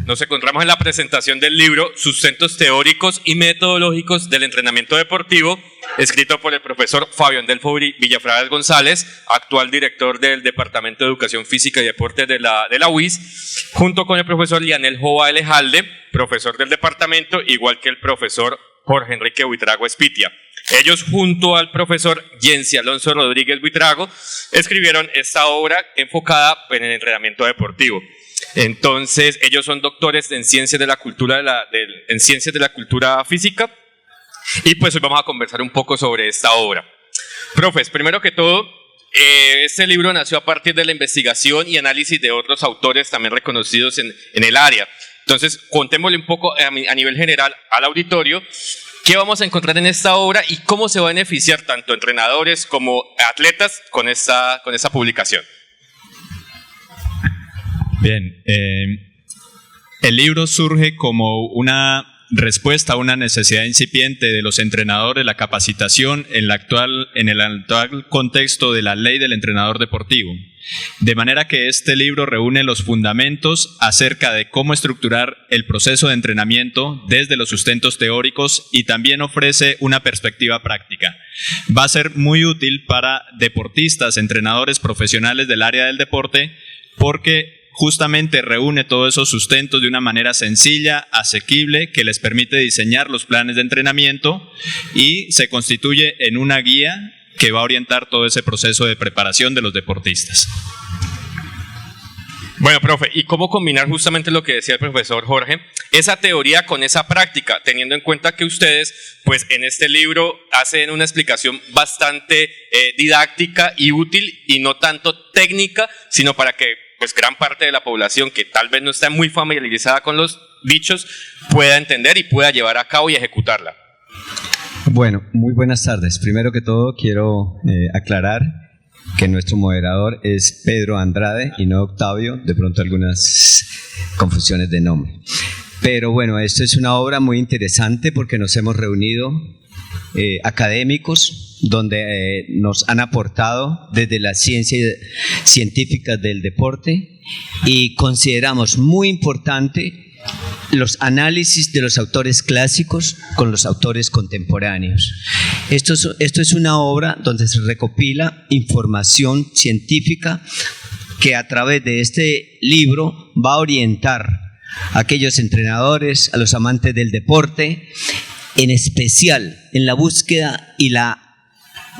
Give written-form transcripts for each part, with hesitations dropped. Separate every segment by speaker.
Speaker 1: nos encontramos en la presentación del libro Sustentos teóricos y metodológicos del entrenamiento deportivo, escrito por el profesor Fabián Delfo Villafragas González, actual director del Departamento de Educación Física y Deporte de la UIS, junto con el profesor Lianel Jova Elejalde, profesor del departamento, igual que el profesor Jorge Enrique Buitrago Espitia. Ellos, junto al profesor Yency Alonso Rodríguez Buitrago, escribieron esta obra enfocada en el entrenamiento deportivo. Entonces, ellos son doctores en ciencias de la cultura, en ciencias de la cultura física, y pues hoy vamos a conversar un poco sobre esta obra. Profes, primero que todo, este libro nació a partir de la investigación y análisis de otros autores también reconocidos en el área. Entonces, contémosle un poco a nivel general al auditorio qué vamos a encontrar en esta obra y cómo se va a beneficiar tanto entrenadores como atletas con esta publicación.
Speaker 2: Bien, el libro surge como una respuesta a una necesidad incipiente de los entrenadores, la capacitación en el actual contexto de la ley del entrenador deportivo. De manera que este libro reúne los fundamentos acerca de cómo estructurar el proceso de entrenamiento desde los sustentos teóricos y también ofrece una perspectiva práctica. Va a ser muy útil para deportistas, entrenadores profesionales del área del deporte, porque justamente reúne todos esos sustentos de una manera sencilla, asequible, que les permite diseñar los planes de entrenamiento y se constituye en una guía que va a orientar todo ese proceso de preparación de los deportistas.
Speaker 1: Bueno, profe, ¿y cómo combinar justamente lo que decía el profesor Jorge, esa teoría con esa práctica, teniendo en cuenta que ustedes, pues en este libro hacen una explicación bastante didáctica y útil y no tanto técnica, sino para que pues gran parte de la población que tal vez no está muy familiarizada con los dichos pueda entender y pueda llevar a cabo y ejecutarla?
Speaker 3: Bueno, muy buenas tardes. Primero que todo quiero aclarar que nuestro moderador es Pedro Andrade y no Octavio, de pronto algunas confusiones de nombre. Pero bueno, esto es una obra muy interesante porque nos hemos reunido académicos donde nos han aportado desde las ciencias científicas del deporte y consideramos muy importante los análisis de los autores clásicos con los autores contemporáneos. Esto es una obra donde se recopila información científica que a través de este libro va a orientar a aquellos entrenadores, a los amantes del deporte, en especial en la búsqueda y la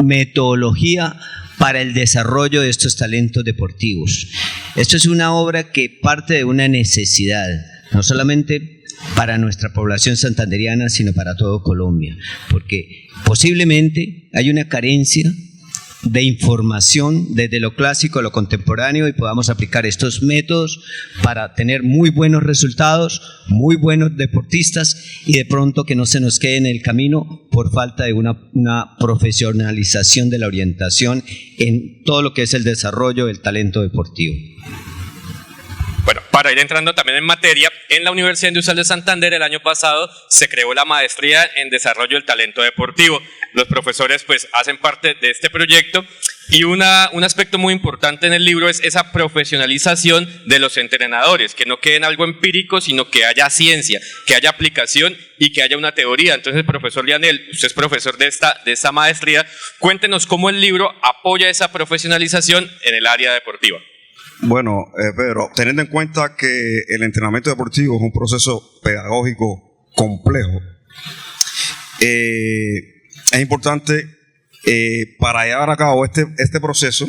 Speaker 3: metodología para el desarrollo de estos talentos deportivos. Esto es una obra que parte de una necesidad, no solamente para nuestra población santanderiana, sino para todo Colombia, porque posiblemente hay una carencia de información desde lo clásico a lo contemporáneo y podamos aplicar estos métodos para tener muy buenos resultados, muy buenos deportistas y de pronto que no se nos quede en el camino por falta de una profesionalización de la orientación en todo lo que es el desarrollo del talento deportivo.
Speaker 1: Bueno, para ir entrando también en materia, en la Universidad Industrial de Santander el año pasado se creó la maestría en desarrollo del talento deportivo. Los profesores pues hacen parte de este proyecto y un aspecto muy importante en el libro es esa profesionalización de los entrenadores, que no quede en algo empírico, sino que haya ciencia, que haya aplicación y que haya una teoría. Entonces, profesor Lianel, usted es profesor de esta maestría, cuéntenos cómo el libro apoya esa profesionalización en el área deportiva.
Speaker 4: Bueno, Pedro, teniendo en cuenta que el entrenamiento deportivo es un proceso pedagógico complejo, es importante para llevar a cabo este proceso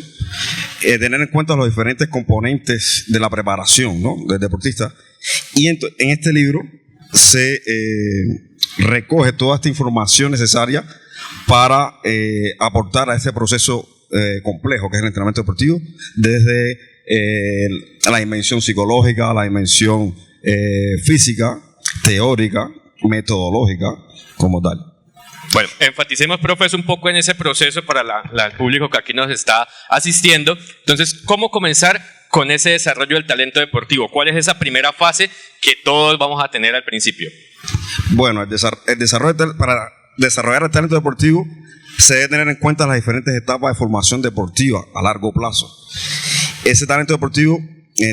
Speaker 4: tener en cuenta los diferentes componentes de la preparación, ¿no?, del deportista. Y en este libro se recoge toda esta información necesaria para aportar a ese proceso complejo que es el entrenamiento deportivo, desde la dimensión psicológica, la dimensión física, teórica, metodológica, como tal.
Speaker 1: Bueno, enfaticemos, profes, un poco en ese proceso para el público que aquí nos está asistiendo. Entonces, ¿cómo comenzar con ese desarrollo del talento deportivo? ¿Cuál es esa primera fase que todos vamos a tener al principio?
Speaker 4: Bueno, para desarrollar el talento deportivo se debe tener en cuenta las diferentes etapas de formación deportiva a largo plazo. Ese talento deportivo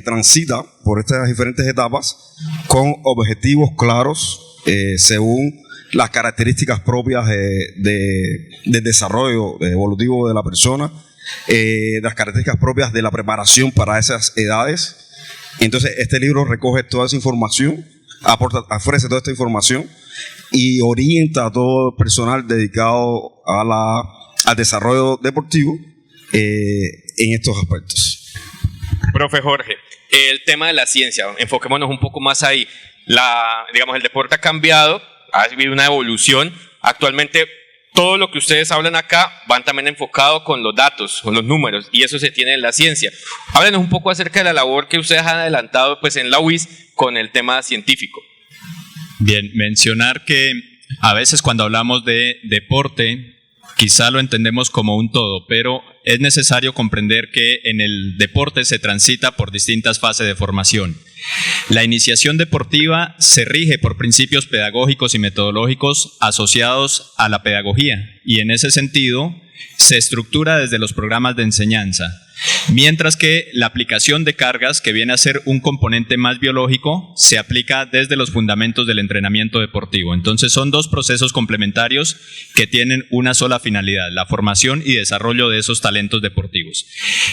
Speaker 4: transita por estas diferentes etapas con objetivos claros según las características propias del desarrollo evolutivo de la persona, las características propias de la preparación para esas edades. Entonces, este libro recoge toda esa información, ofrece toda esta información y orienta a todo el personal dedicado al desarrollo deportivo en estos aspectos.
Speaker 1: Profe Jorge, el tema de la ciencia, enfoquémonos un poco más ahí. Digamos, el deporte ha cambiado, ha habido una evolución. Actualmente, todo lo que ustedes hablan acá van también enfocado con los datos, con los números, y eso se tiene en la ciencia. Háblenos un poco acerca de la labor que ustedes han adelantado pues, en la UIS con el tema científico.
Speaker 2: Bien, mencionar que a veces cuando hablamos de deporte, quizá lo entendemos como un todo, pero es necesario comprender que en el deporte se transita por distintas fases de formación. La iniciación deportiva se rige por principios pedagógicos y metodológicos asociados a la pedagogía y en ese sentido se estructura desde los programas de enseñanza, mientras que la aplicación de cargas, que viene a ser un componente más biológico, se aplica desde los fundamentos del entrenamiento deportivo. Entonces son dos procesos complementarios que tienen una sola finalidad, la formación y desarrollo de esos talentos deportivos.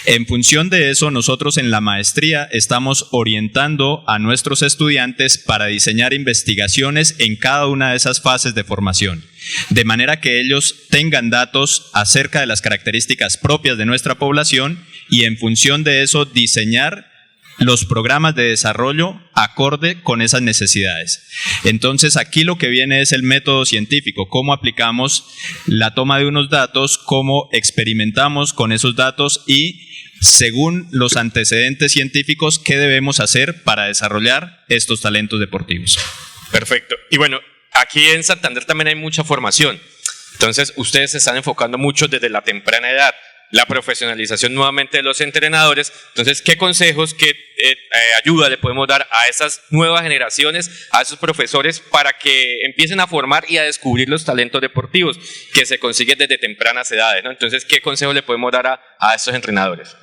Speaker 2: En función de eso, nosotros en la maestría estamos orientando a nuestros estudiantes para diseñar investigaciones en cada una de esas fases de formación, de manera que ellos tengan datos acerca de las características propias de nuestra población y en función de eso diseñar los programas de desarrollo acorde con esas necesidades. Entonces aquí lo que viene es el método científico, cómo aplicamos la toma de unos datos, cómo experimentamos con esos datos y según los antecedentes científicos, qué debemos hacer para desarrollar estos talentos deportivos.
Speaker 1: Perfecto. Y bueno, aquí en Santander también hay mucha formación. Entonces, ustedes se están enfocando mucho desde la temprana edad, la profesionalización nuevamente de los entrenadores. Entonces, ¿qué consejos, qué ayuda le podemos dar a esas nuevas generaciones, a esos profesores para que empiecen a formar y a descubrir los talentos deportivos que se consiguen desde tempranas edades, ¿no? Entonces, ¿qué consejos le podemos dar a estos entrenadores?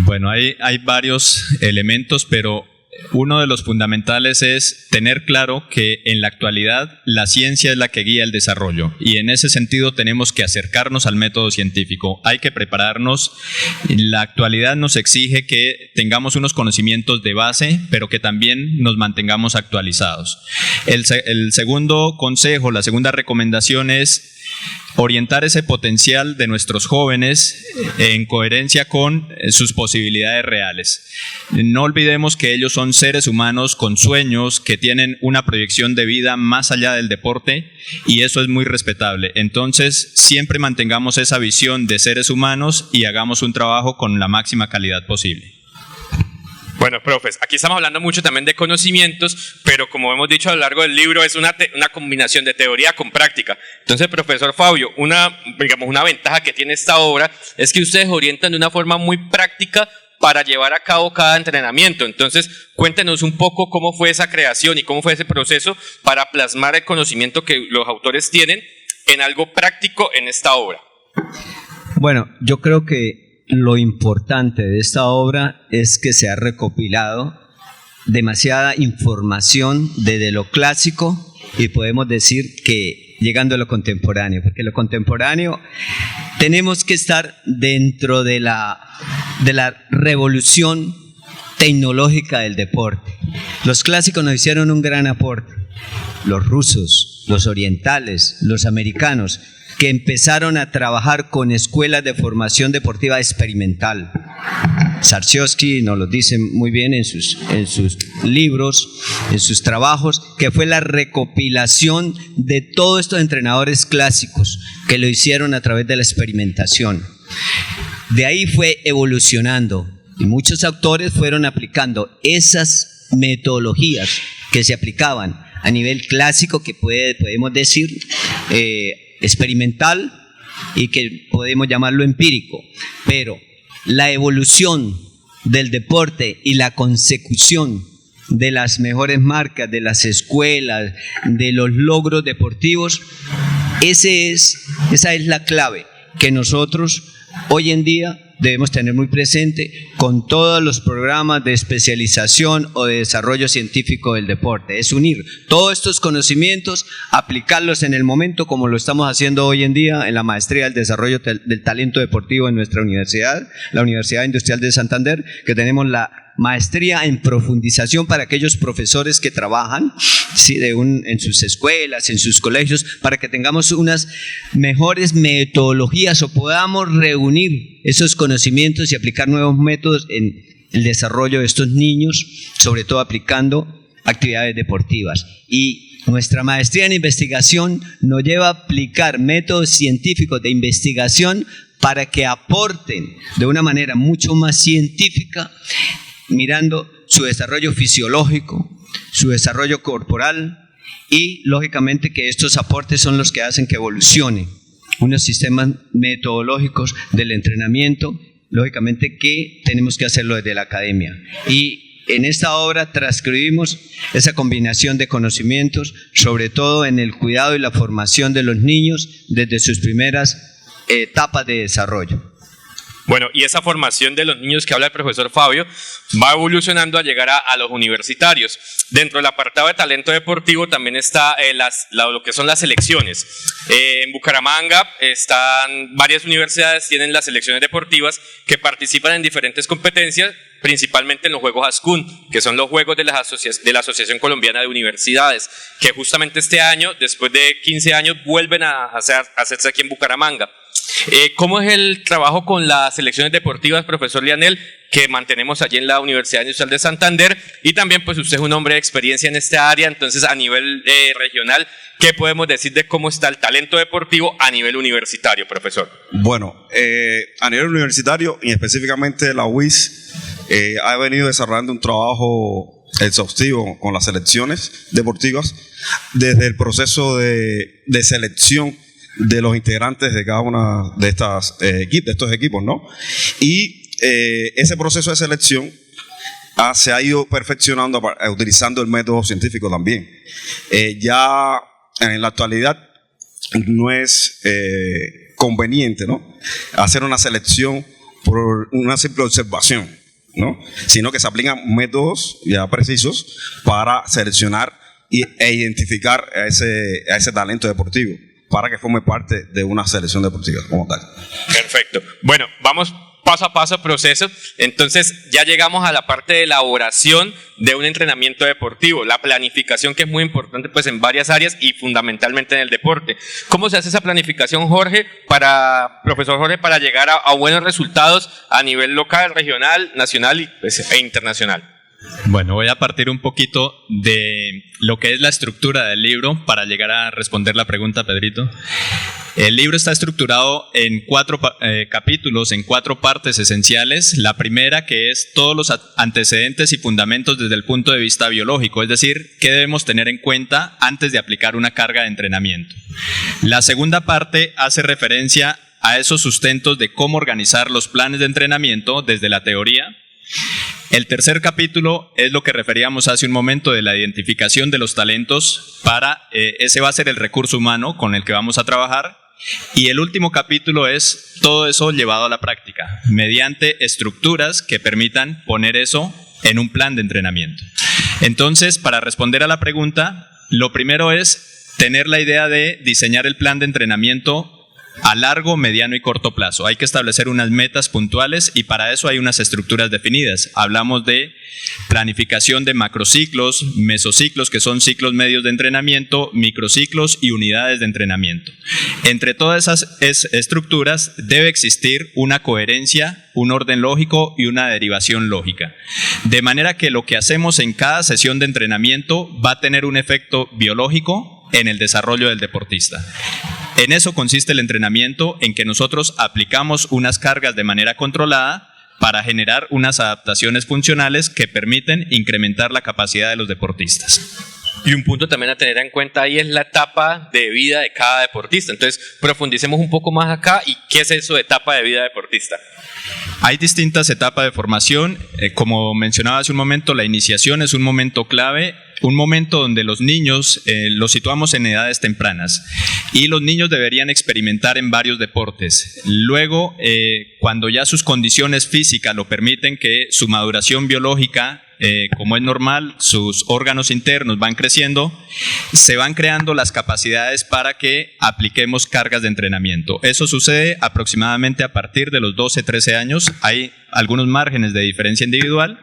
Speaker 2: Bueno, hay varios elementos, pero uno de los fundamentales es tener claro que en la actualidad la ciencia es la que guía el desarrollo y en ese sentido tenemos que acercarnos al método científico. Hay que prepararnos. La actualidad nos exige que tengamos unos conocimientos de base, pero que también nos mantengamos actualizados. El segundo consejo, la segunda recomendación es orientar ese potencial de nuestros jóvenes en coherencia con sus posibilidades reales. No olvidemos que ellos son seres humanos con sueños, que tienen una proyección de vida más allá del deporte y eso es muy respetable. Entonces, siempre mantengamos esa visión de seres humanos y hagamos un trabajo con la máxima calidad posible.
Speaker 1: Bueno, profes, aquí estamos hablando mucho también de conocimientos, pero como hemos dicho a lo largo del libro, es una combinación de teoría con práctica. Entonces, profesor Fabio, una ventaja que tiene esta obra es que ustedes orientan de una forma muy práctica para llevar a cabo cada entrenamiento. Entonces, cuéntenos un poco cómo fue esa creación y cómo fue ese proceso para plasmar el conocimiento que los autores tienen en algo práctico en esta obra.
Speaker 3: Bueno, yo creo que lo importante de esta obra es que se ha recopilado demasiada información desde lo clásico y podemos decir que llegando a lo contemporáneo, porque lo contemporáneo tenemos que estar dentro de la revolución tecnológica del deporte. Los clásicos nos hicieron un gran aporte, los rusos, los orientales, los americanos, que empezaron a trabajar con escuelas de formación deportiva experimental. Sarsiowski nos lo dice muy bien en sus libros, en sus trabajos, que fue la recopilación de todos estos entrenadores clásicos que lo hicieron a través de la experimentación. De ahí fue evolucionando y muchos autores fueron aplicando esas metodologías que se aplicaban a nivel clásico, que podemos decir experimental y que podemos llamarlo empírico, pero la evolución del deporte y la consecución de las mejores marcas, de las escuelas, de los logros deportivos, esa es la clave que nosotros hoy en día debemos tener muy presente con todos los programas de especialización o de desarrollo científico del deporte. Es unir todos estos conocimientos, aplicarlos en el momento como lo estamos haciendo hoy en día en la maestría del desarrollo del talento deportivo en nuestra universidad, la Universidad Industrial de Santander, que tenemos la maestría en profundización para aquellos profesores que trabajan, ¿sí?, en sus escuelas, en sus colegios, para que tengamos unas mejores metodologías o podamos reunir esos conocimientos y aplicar nuevos métodos en el desarrollo de estos niños, sobre todo aplicando actividades deportivas. Y nuestra maestría en investigación nos lleva a aplicar métodos científicos de investigación para que aporten de una manera mucho más científica, mirando su desarrollo fisiológico, su desarrollo corporal y, lógicamente, que estos aportes son los que hacen que evolucione unos sistemas metodológicos del entrenamiento, lógicamente que tenemos que hacerlo desde la academia. Y en esta obra transcribimos esa combinación de conocimientos, sobre todo en el cuidado y la formación de los niños desde sus primeras etapas de desarrollo.
Speaker 1: Bueno, y esa formación de los niños que habla el profesor Fabio va evolucionando a llegar a los universitarios. Dentro del apartado de talento deportivo también está lo que son las selecciones. En Bucaramanga están varias universidades, tienen las selecciones deportivas que participan en diferentes competencias, principalmente en los Juegos ASCUN, que son los Juegos de la Asociación Colombiana de Universidades, que justamente este año, después de 15 años, vuelven a hacerse aquí en Bucaramanga. ¿Cómo es el trabajo con las selecciones deportivas, profesor Leonel, que mantenemos allí en la Universidad Industrial de Santander? Y también, pues usted es un hombre de experiencia en esta área, entonces a nivel regional, ¿qué podemos decir de cómo está el talento deportivo a nivel universitario, profesor?
Speaker 4: Bueno, a nivel universitario y específicamente la UIS ha venido desarrollando un trabajo exhaustivo con las selecciones deportivas desde el proceso de selección de los integrantes de cada una de estos equipos, ¿no? Y ese proceso de selección se ha ido perfeccionando utilizando el método científico también. Ya en la actualidad no es conveniente, ¿no?, hacer una selección por una simple observación, ¿no?, sino que se aplican métodos ya precisos para seleccionar e identificar a ese talento deportivo, para que forme parte de una selección deportiva como tal. Perfecto.
Speaker 1: Bueno, vamos paso a paso, proceso. Entonces ya llegamos a la parte de elaboración de un entrenamiento deportivo, la planificación, que es muy importante pues en varias áreas y fundamentalmente en el deporte. ¿Cómo se hace esa planificación, profesor Jorge, para llegar a buenos resultados a nivel local, regional, nacional e internacional?
Speaker 2: Bueno, voy a partir un poquito de lo que es la estructura del libro para llegar a responder la pregunta, Pedrito. El libro está estructurado en 4 capítulos, en 4 partes esenciales. La primera, que es todos los antecedentes y fundamentos desde el punto de vista biológico, es decir, qué debemos tener en cuenta antes de aplicar una carga de entrenamiento. La segunda parte hace referencia a esos sustentos de cómo organizar los planes de entrenamiento desde la teoría. El tercer capítulo es lo que referíamos hace un momento de la identificación de los talentos ese va a ser el recurso humano con el que vamos a trabajar. Y el último capítulo es todo eso llevado a la práctica, mediante estructuras que permitan poner eso en un plan de entrenamiento. Entonces, para responder a la pregunta, lo primero es tener la idea de diseñar el plan de entrenamiento a largo, mediano y corto plazo. Hay que establecer unas metas puntuales y para eso hay unas estructuras definidas. Hablamos de planificación de macrociclos, mesociclos, que son ciclos medios de entrenamiento, microciclos y unidades de entrenamiento. Entre todas esas estructuras debe existir una coherencia, un orden lógico y una derivación lógica. De manera que lo que hacemos en cada sesión de entrenamiento va a tener un efecto biológico en el desarrollo del deportista. En eso consiste el entrenamiento, en que nosotros aplicamos unas cargas de manera controlada para generar unas adaptaciones funcionales que permiten incrementar la capacidad de los deportistas.
Speaker 1: Y un punto también a tener en cuenta ahí es la etapa de vida de cada deportista. Entonces, profundicemos un poco más acá. ¿Y qué es eso de etapa de vida deportista?
Speaker 2: Hay distintas etapas de formación. Como mencionaba hace un momento, la iniciación es un momento clave un momento donde los niños los situamos en edades tempranas y los niños deberían experimentar en varios deportes. Luego, cuando ya sus condiciones físicas lo permiten, que su maduración biológica, como es normal, sus órganos internos van creciendo, se van creando las capacidades para que apliquemos cargas de entrenamiento. Eso sucede aproximadamente a partir de los 12, 13 años. Hay algunos márgenes de diferencia individual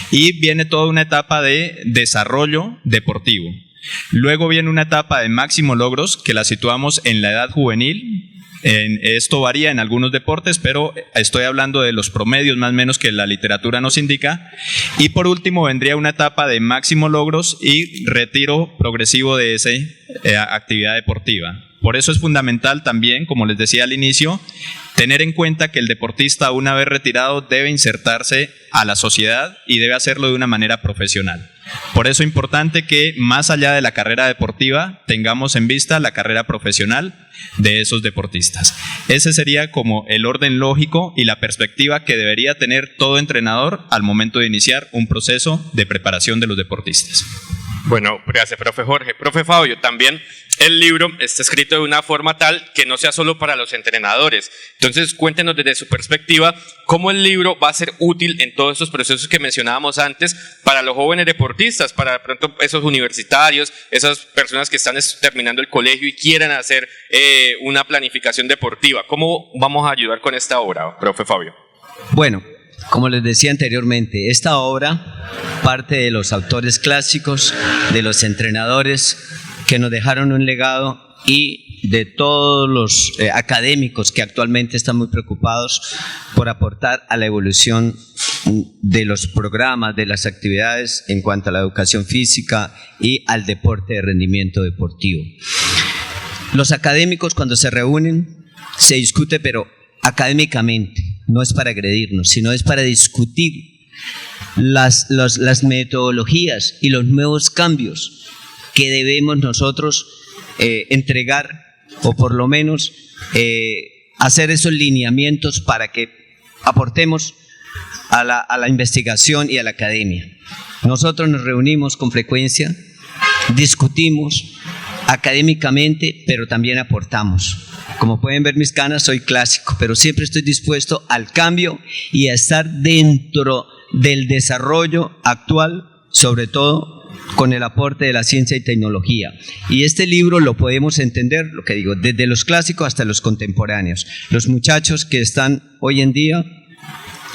Speaker 2: y viene toda una etapa de desarrollo deportivo. Luego viene una etapa de máximo logros que la situamos en la edad juvenil. Esto varía en algunos deportes, pero estoy hablando de los promedios más o menos que la literatura nos indica. Y por último vendría una etapa de máximo logros y retiro progresivo de esa actividad deportiva. Por eso es fundamental también, como les decía al inicio, tener en cuenta que el deportista, una vez retirado, debe insertarse a la sociedad y debe hacerlo de una manera profesional. Por eso es importante que, más allá de la carrera deportiva, tengamos en vista la carrera profesional de esos deportistas. Ese sería como el orden lógico y la perspectiva que debería tener todo entrenador al momento de iniciar un proceso de preparación de los deportistas.
Speaker 1: Bueno, gracias, profe Jorge. Profe Fabio, también el libro está escrito de una forma tal que no sea solo para los entrenadores. Entonces, cuéntenos desde su perspectiva cómo el libro va a ser útil en todos estos procesos que mencionábamos antes para los jóvenes deportistas, para de pronto esos universitarios, esas personas que están terminando el colegio y quieran hacer una planificación deportiva. ¿Cómo vamos a ayudar con esta obra, profe Fabio?
Speaker 3: Bueno, como les decía anteriormente, esta obra parte de los autores clásicos, de los entrenadores que nos dejaron un legado y de todos los académicos que actualmente están muy preocupados por aportar a la evolución de los programas, de las actividades en cuanto a la educación física y al deporte de rendimiento deportivo. Los académicos, cuando se reúnen, se discute, pero académicamente, no es para agredirnos, sino es para discutir las metodologías y los nuevos cambios que debemos nosotros entregar, o por lo menos hacer esos lineamientos para que aportemos a la investigación y a la academia. Nosotros nos reunimos con frecuencia, discutimos académicamente, pero también aportamos. Como pueden ver mis canas, soy clásico, pero siempre estoy dispuesto al cambio y a estar dentro del desarrollo actual, sobre todo con el aporte de la ciencia y tecnología. Y este libro lo podemos entender, lo que digo, desde los clásicos hasta los contemporáneos. Los muchachos que están hoy en día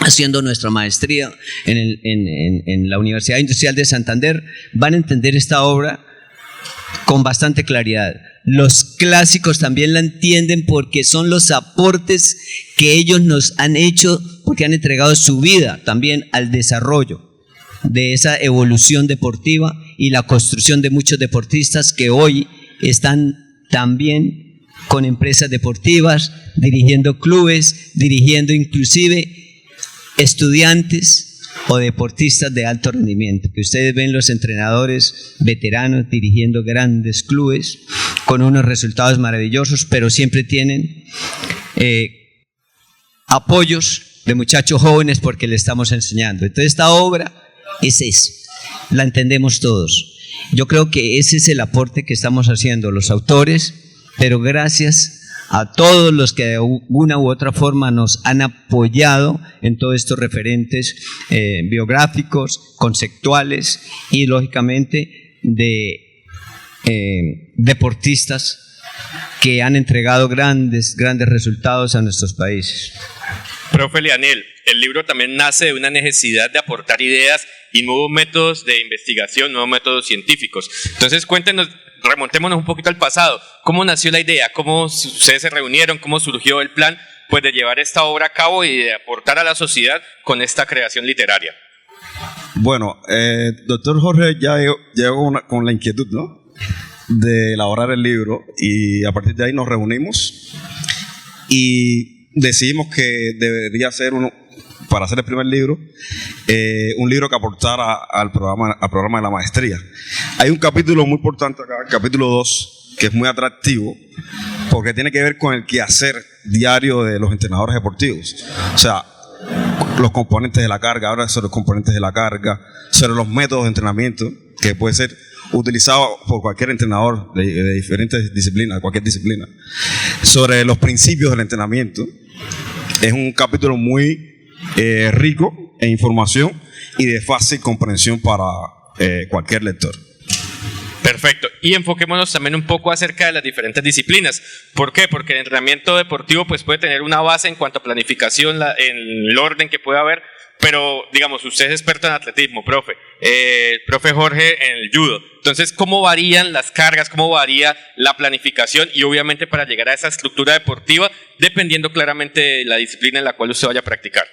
Speaker 3: haciendo nuestra maestría en la Universidad Industrial de Santander van a entender esta obra con bastante claridad. Los clásicos también la entienden porque son los aportes que ellos nos han hecho, porque han entregado su vida también al desarrollo de esa evolución deportiva y la construcción de muchos deportistas que hoy están también con empresas deportivas, dirigiendo clubes, dirigiendo inclusive estudiantes o deportistas de alto rendimiento, que ustedes ven los entrenadores veteranos dirigiendo grandes clubes con unos resultados maravillosos, pero siempre tienen apoyos de muchachos jóvenes porque le estamos enseñando. Entonces esta obra es eso, la entendemos todos. Yo creo que ese es el aporte que estamos haciendo los autores, pero gracias a todos los que de una u otra forma nos han apoyado en todos estos referentes biográficos, conceptuales y lógicamente de deportistas que han entregado grandes resultados a nuestros países.
Speaker 1: Profe Leanel, el libro también nace de una necesidad de aportar ideas y nuevos métodos de investigación, nuevos métodos científicos. Entonces cuéntenos, remontémonos un poquito al pasado. ¿Cómo nació la idea? ¿Cómo ustedes se reunieron? ¿Cómo surgió el plan pues, de llevar esta obra a cabo y de aportar a la sociedad con esta creación literaria?
Speaker 4: Bueno, doctor Jorge ya llegó con la inquietud, ¿no?, de elaborar el libro, y a partir de ahí nos reunimos y decidimos que debería ser para hacer el primer libro, un libro que aportara al programa de la maestría. Hay un capítulo muy importante acá, el capítulo 2, que es muy atractivo porque tiene que ver con el quehacer diario de los entrenadores deportivos. O sea, los componentes de la carga, ahora sobre los componentes de la carga, sobre los métodos de entrenamiento. que puede ser utilizado por cualquier entrenador de diferentes disciplinas, cualquier disciplina, sobre los principios del entrenamiento. Es un capítulo muy rico en información y de fácil comprensión para cualquier lector.
Speaker 1: Perfecto. Y enfoquémonos también un poco acerca de las diferentes disciplinas. ¿Por qué? Porque el entrenamiento deportivo pues, puede tener una base en cuanto a planificación, en el orden que puede haber, pero digamos, usted es experto en atletismo, profe. Profe Jorge en el judo. Entonces, ¿cómo varían las cargas? ¿Cómo varía la planificación? Y obviamente para llegar a esa estructura deportiva, dependiendo claramente de la disciplina en la cual usted vaya a practicar.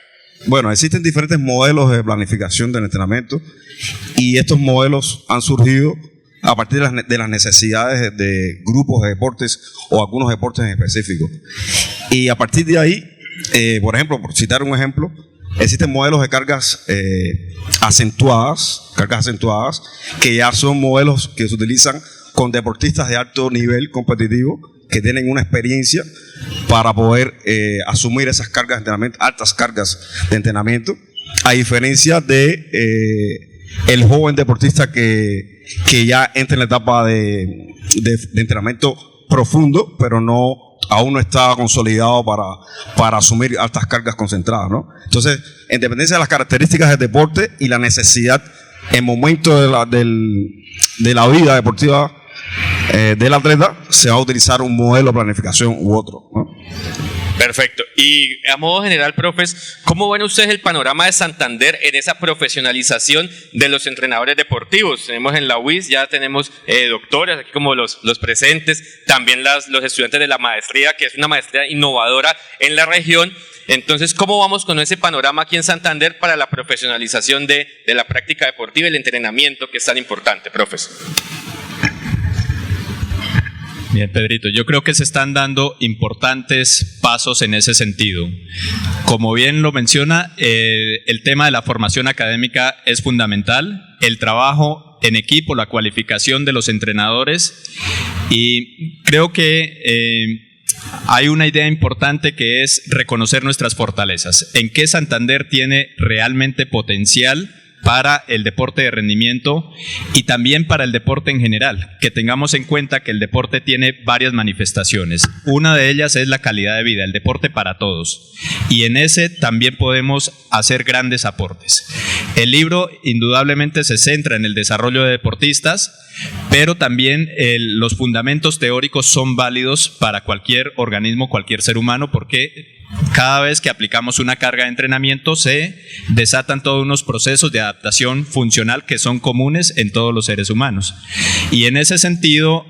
Speaker 4: Bueno, existen diferentes modelos de planificación del entrenamiento y estos modelos han surgido a partir de las necesidades de grupos de deportes o algunos deportes en específico. Y a partir de ahí, por ejemplo, por citar un ejemplo, existen modelos de cargas acentuadas, que ya son modelos que se utilizan con deportistas de alto nivel competitivo que tienen una experiencia para poder asumir esas cargas de entrenamiento, altas cargas de entrenamiento, a diferencia de el joven deportista que ya entra en la etapa de entrenamiento profundo, pero aún no está consolidado para asumir altas cargas concentradas, ¿no? Entonces, en dependencia de las características del deporte y la necesidad en momento de la vida deportiva del atleta, se va a utilizar un modelo de planificación u otro, ¿no?
Speaker 1: Perfecto. Y a modo general, profes, ¿cómo ven ustedes el panorama de Santander en esa profesionalización de los entrenadores deportivos? Tenemos en la UIS, ya tenemos doctores, aquí como los presentes, también los estudiantes de la maestría, que es una maestría innovadora en la región. Entonces, ¿cómo vamos con ese panorama aquí en Santander para la profesionalización de la práctica deportiva y el entrenamiento, que es tan importante, profes?
Speaker 2: Bien, Pedrito, yo creo que se están dando importantes pasos en ese sentido. Como bien lo menciona, el tema de la formación académica es fundamental, el trabajo en equipo, la cualificación de los entrenadores, y creo que hay una idea importante que es reconocer nuestras fortalezas. ¿En qué Santander tiene realmente potencial para el deporte de rendimiento y también para el deporte en general? Que tengamos en cuenta que el deporte tiene varias manifestaciones. Una de ellas es la calidad de vida, el deporte para todos. Y en ese también podemos hacer grandes aportes. El libro indudablemente se centra en el desarrollo de deportistas, pero también los fundamentos teóricos son válidos para cualquier organismo, cualquier ser humano, porque cada vez que aplicamos una carga de entrenamiento se desatan todos unos procesos de adaptación funcional que son comunes en todos los seres humanos. Y en ese sentido,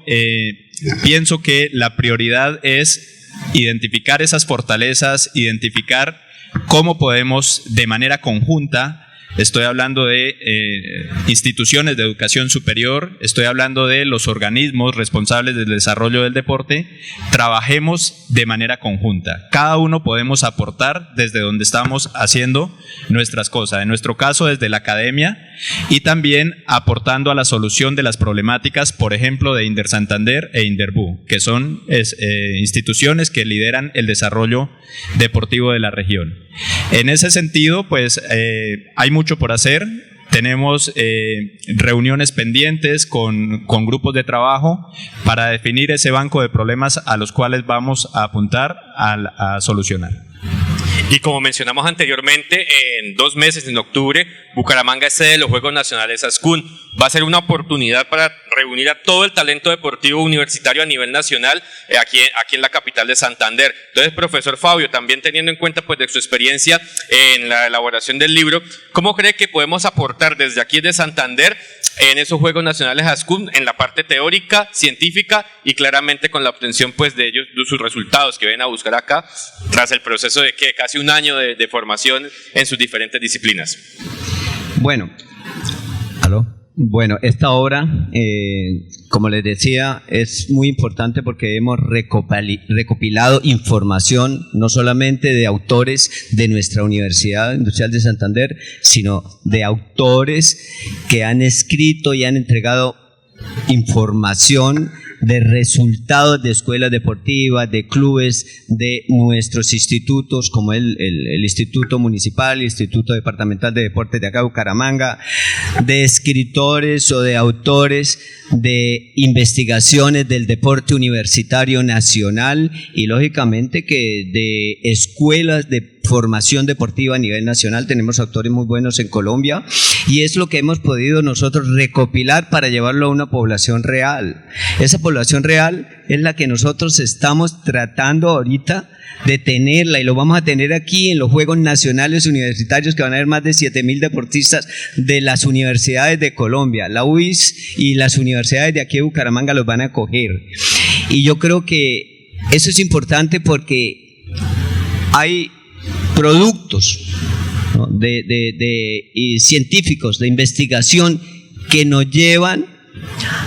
Speaker 2: pienso que la prioridad es identificar esas fortalezas, identificar cómo podemos de manera conjunta. Estoy hablando de instituciones de educación superior, estoy hablando de los organismos responsables del desarrollo del deporte. Trabajemos de manera conjunta. Cada uno podemos aportar desde donde estamos haciendo nuestras cosas. En nuestro caso, desde la academia y también aportando a la solución de las problemáticas, por ejemplo, de Inder Santander e Inderbu, que son instituciones que lideran el desarrollo deportivo de la región. En ese sentido, pues hay mucho por hacer. Tenemos reuniones pendientes con grupos de trabajo para definir ese banco de problemas a los cuales vamos a apuntar a solucionar.
Speaker 1: Y como mencionamos anteriormente, en 2 meses, en octubre, Bucaramanga es sede de los Juegos Nacionales ASCUN. Va a ser una oportunidad para reunir a todo el talento deportivo universitario a nivel nacional aquí en la capital de Santander. Entonces, profesor Fabio, también teniendo en cuenta pues de su experiencia en la elaboración del libro, ¿cómo cree que podemos aportar desde aquí de Santander en esos Juegos Nacionales ASCUN, en la parte teórica, científica y claramente con la obtención pues de ellos, de sus resultados que vienen a buscar acá tras el proceso de casi 1 año de formación en sus diferentes disciplinas?
Speaker 3: Bueno, esta obra, como les decía, es muy importante porque hemos recopilado información no solamente de autores de nuestra Universidad Industrial de Santander, sino de autores que han escrito y han entregado información de resultados de escuelas deportivas, de clubes, de nuestros institutos, como el Instituto Municipal, el Instituto Departamental de Deportes de acá de Bucaramanga, de escritores o de autores, de investigaciones del deporte universitario nacional y lógicamente que de escuelas de formación deportiva a nivel nacional. Tenemos autores muy buenos en Colombia y es lo que hemos podido nosotros recopilar para llevarlo a una población real. Esa población real es la que nosotros estamos tratando ahorita de tenerla y lo vamos a tener aquí en los Juegos Nacionales Universitarios, que van a haber más de 7.000 deportistas de las universidades de Colombia. La UIS y las universidades de aquí de Bucaramanga los van a acoger. Y yo creo que eso es importante porque hay productos, ¿no?, de científicos, de investigación que nos llevan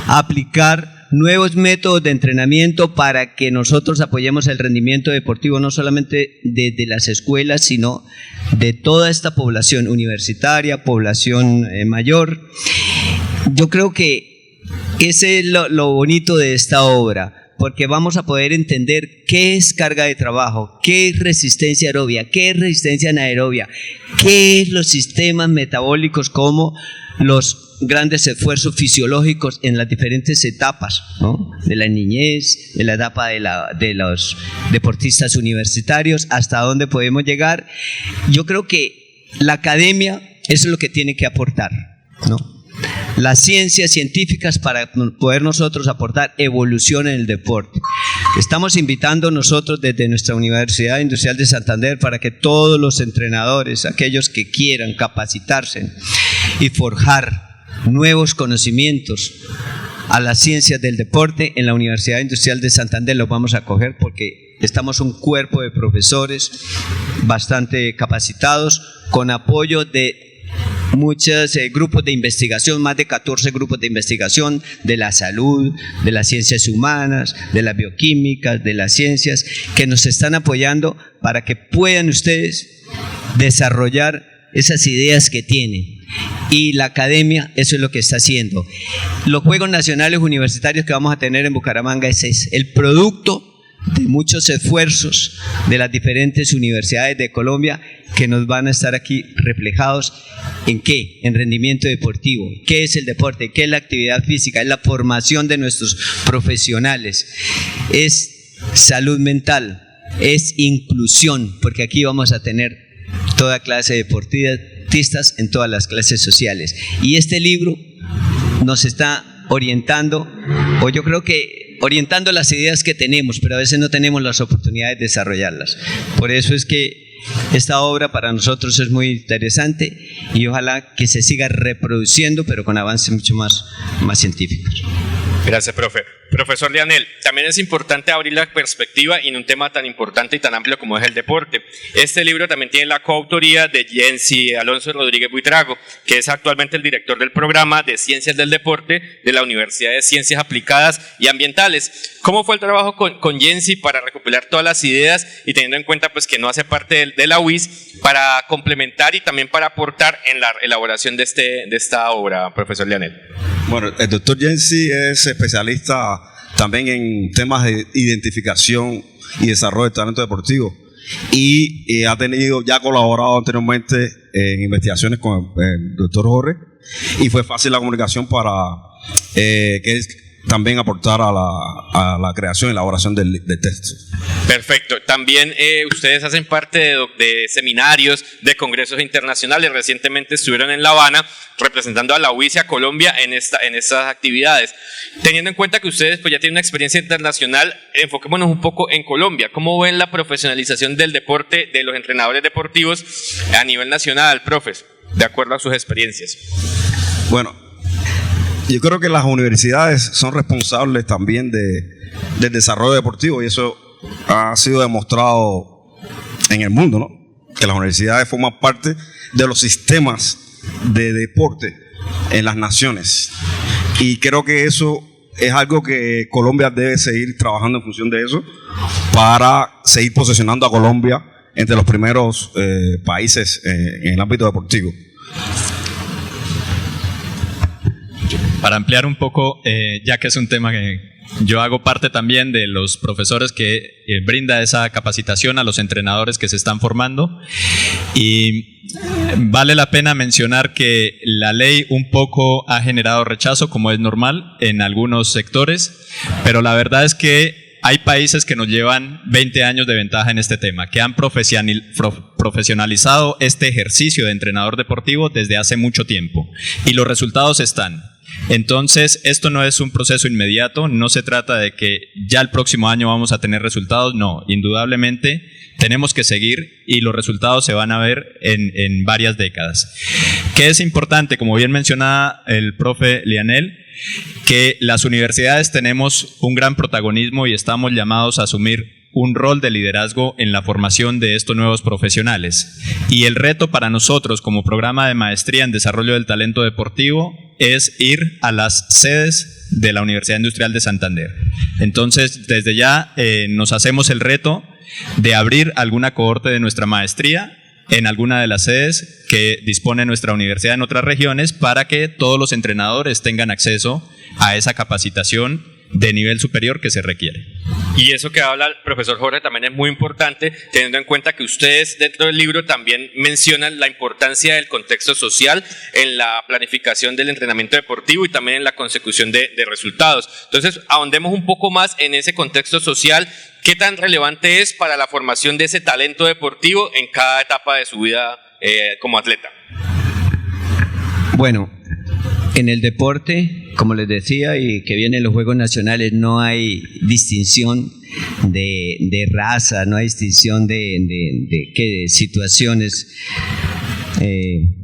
Speaker 3: a aplicar nuevos métodos de entrenamiento para que nosotros apoyemos el rendimiento deportivo, no solamente desde las escuelas, sino de toda esta población universitaria, población mayor. Yo creo que ese es lo bonito de esta obra, porque vamos a poder entender qué es carga de trabajo, qué es resistencia aerobia, qué es resistencia anaerobia, qué es los sistemas metabólicos, como los grandes esfuerzos fisiológicos en las diferentes etapas, ¿no?, de la niñez, de la etapa de los deportistas universitarios, hasta dónde podemos llegar. Yo creo que la academia eso es lo que tiene que aportar, ¿no?, las ciencias científicas para poder nosotros aportar evolución en el deporte. Estamos invitando nosotros desde nuestra Universidad Industrial de Santander para que todos los entrenadores, aquellos que quieran capacitarse y forjar nuevos conocimientos a las ciencias del deporte, en la Universidad Industrial de Santander los vamos a acoger, porque estamos un cuerpo de profesores bastante capacitados, con apoyo de muchos grupos de investigación, más de 14 grupos de investigación de la salud, de las ciencias humanas, de las bioquímicas, de las ciencias, que nos están apoyando para que puedan ustedes desarrollar esas ideas que tienen. Y la academia eso es lo que está haciendo. Los Juegos Nacionales Universitarios que vamos a tener en Bucaramanga es el producto de muchos esfuerzos de las diferentes universidades de Colombia, que nos van a estar aquí reflejados en ¿qué? En rendimiento deportivo. ¿Qué es el deporte? ¿Qué es la actividad física? Es la formación de nuestros profesionales, es salud mental, es inclusión, porque aquí vamos a tener toda clase de deportistas en todas las clases sociales. Y este libro nos está orientando, o yo creo que orientando las ideas que tenemos, pero a veces no tenemos las oportunidades de desarrollarlas. Por eso es que esta obra para nosotros es muy interesante y ojalá que se siga reproduciendo, pero con avances mucho más científicos.
Speaker 1: Gracias, profe. Profesor Leanel, también es importante abrir la perspectiva en un tema tan importante y tan amplio como es el deporte. Este libro también tiene la coautoría de Jensi Alonso Rodríguez Buitrago, que es actualmente el director del programa de Ciencias del Deporte de la Universidad de Ciencias Aplicadas y Ambientales. ¿Cómo fue el trabajo con Jensi para recopilar todas las ideas y teniendo en cuenta pues que no hace parte de la UIS, para complementar y también para aportar en la elaboración de esta obra, profesor Leanel?
Speaker 4: Bueno, el doctor Jensi es especialista también en temas de identificación y desarrollo del talento deportivo y ya ha colaborado anteriormente en investigaciones con el doctor Jorge, y fue fácil la comunicación para que él también aportar a la creación y elaboración del texto.
Speaker 1: Perfecto. También ustedes hacen parte de seminarios, de congresos internacionales. Recientemente estuvieron en La Habana representando a la UIS y a Colombia en estas actividades. Teniendo en cuenta que ustedes pues ya tienen una experiencia internacional, enfoquémonos un poco en Colombia. ¿Cómo ven la profesionalización del deporte de los entrenadores deportivos a nivel nacional, profes, de acuerdo a sus experiencias?
Speaker 4: Bueno, yo creo que las universidades son responsables también del desarrollo deportivo, y eso ha sido demostrado en el mundo, ¿no? Que las universidades forman parte de los sistemas de deporte en las naciones, y creo que eso es algo que Colombia debe seguir trabajando en función de eso para seguir posicionando a Colombia entre los primeros países en el ámbito deportivo.
Speaker 2: Para ampliar un poco, ya que es un tema Yo hago parte también de los profesores que brinda esa capacitación a los entrenadores que se están formando, y vale la pena mencionar que la ley un poco ha generado rechazo, como es normal en algunos sectores, pero la verdad es que hay países que nos llevan 20 años de ventaja en este tema, que han profesionalizado este ejercicio de entrenador deportivo desde hace mucho tiempo, y los resultados están. Entonces, esto no es un proceso inmediato, no se trata de que ya el próximo año vamos a tener resultados, no, indudablemente tenemos que seguir y los resultados se van a ver en varias décadas. ¿Qué es importante? Como bien mencionaba el profe Lianel, que las universidades tenemos un gran protagonismo y estamos llamados a asumir un rol de liderazgo en la formación de estos nuevos profesionales. Y el reto para nosotros como programa de maestría en desarrollo del talento deportivo es ir a las sedes de la Universidad Industrial de Santander. Entonces, desde ya nos hacemos el reto de abrir alguna cohorte de nuestra maestría en alguna de las sedes que dispone nuestra universidad en otras regiones, para que todos los entrenadores tengan acceso a esa capacitación de nivel superior que se requiere.
Speaker 1: Y eso que habla el profesor Jorge también es muy importante, teniendo en cuenta que ustedes dentro del libro también mencionan la importancia del contexto social en la planificación del entrenamiento deportivo y también en la consecución de resultados. Entonces, ahondemos un poco más en ese contexto social. ¿Qué tan relevante es para la formación de ese talento deportivo en cada etapa de su vida como atleta?
Speaker 3: Bueno, en el deporte, como les decía, y que vienen los Juegos Nacionales, no hay distinción de raza, no hay distinción de situaciones